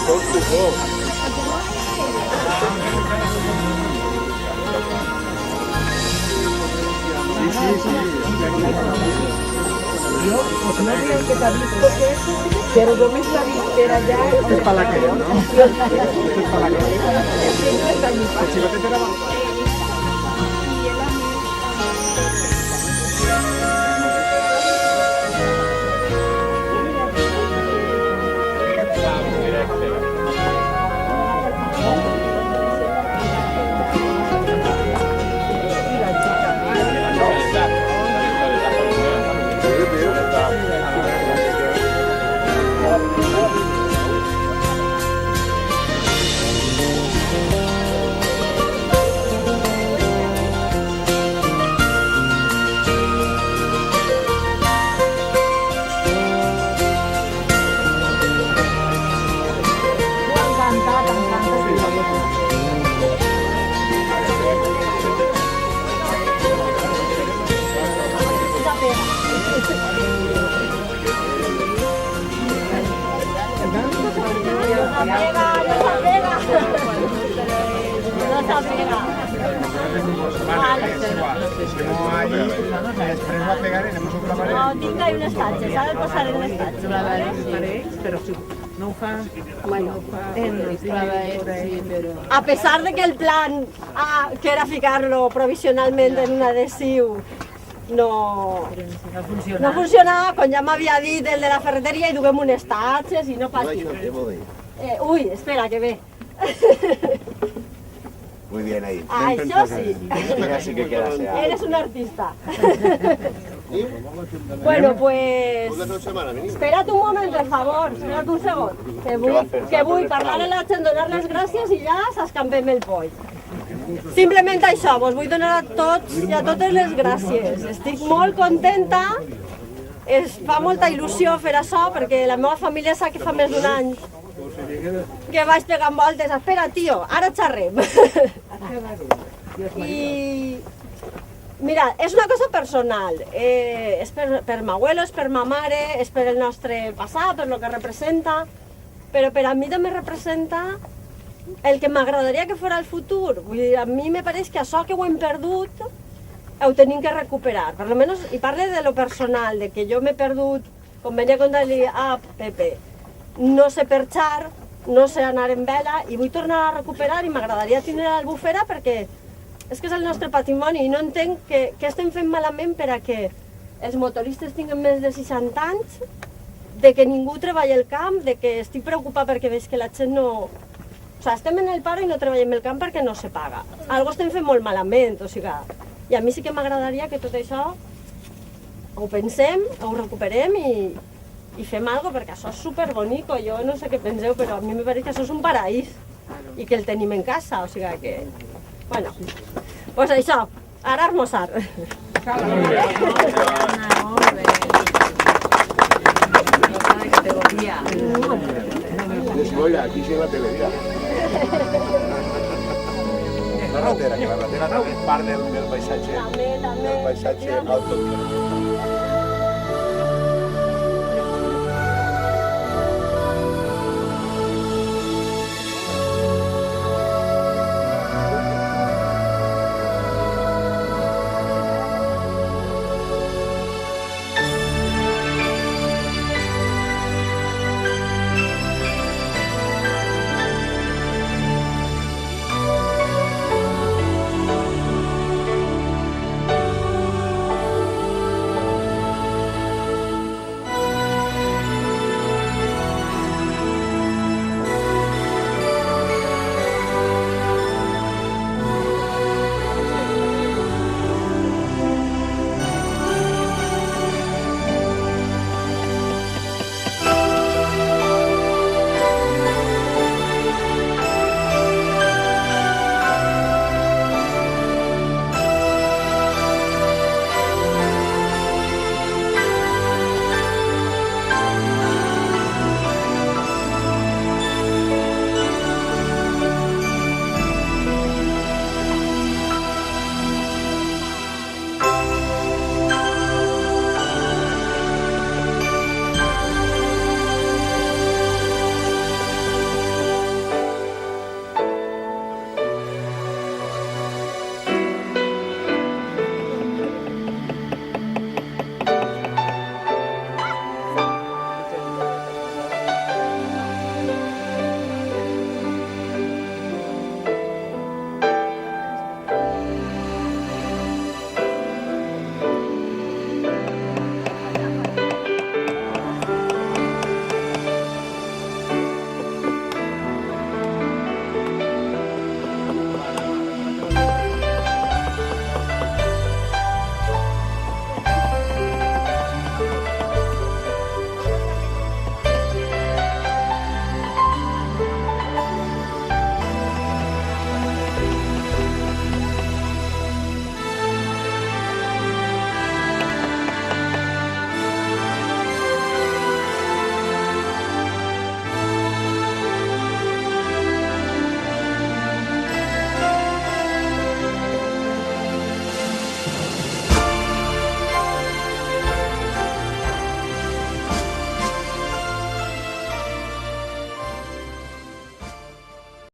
Yo, pues no creo que te ha visto que eso, pero només t'ha dit que era allà... És per la creu, no? És per la creu. El xicotet era... Després va pegar i anem a soplar paret. No, tinc ahí unes tatxes, ara el posaré en les tatxes. Però si no ho fa... Bueno, però... a pesar de que el plan que era ficarlo provisionalment en un adhesiu no funcionava, quan ja m'havia dit el de la ferreteria i duguem unes tatxes i no patis. Ui, espera, que ve. Muy bien ahí. Això sí. Así que queda sea. Eres un artista. Bueno, pues... Espera't un moment, per favor. Espera't un segon. Que vull parlar amb la gent, donar les gràcies i ja s'escampem el poll. Simplement això, vos vull donar a tots i a totes les gràcies. Estic molt contenta. Es fa molta il·lusió fer això perquè la meva família sap que fa més d'un any que vaig pegant voltes. Espera, tio, ara xerrem. I... Mira, és una cosa personal. És per m'abuelo, és per ma mare, és per el nostre passat, per el que representa, però per a mi també representa el que m'agradaria que fos el futur. Vull dir, a mi me pareix que això que ho hem perdut ho tenim que recuperar. Per almenys, i parle de lo personal, de que jo m'he perdut, com venia a contar-li a Pepe, no sé perxar, no sé anar en vela i vull tornar a recuperar i m'agradaria tindre l'Albufera perquè és que és el nostre patrimoni i no entenc què estem fent malament per a que els motoristes tinguin més de 60 anys, de que ningú treballa al camp, de que estic preocupat perquè veig que la gent no... O sigui, estem en el paro i no treballem al camp perquè no se paga. Algo estem fent molt malament, o sigui... I a mi sí que m'agradaria que tot això ho pensem, ho recuperem i fem alguna cosa, perquè això és superbonico. Jo no sé què penseu, però a mi me pareix que això és un paraís i que el tenim en casa, o sigui que... Bueno, pues això, ara a almorzar. Desmolla, aquí sí la teledia. La ratera també és part del paisatge. També. Del paisatge autòcton.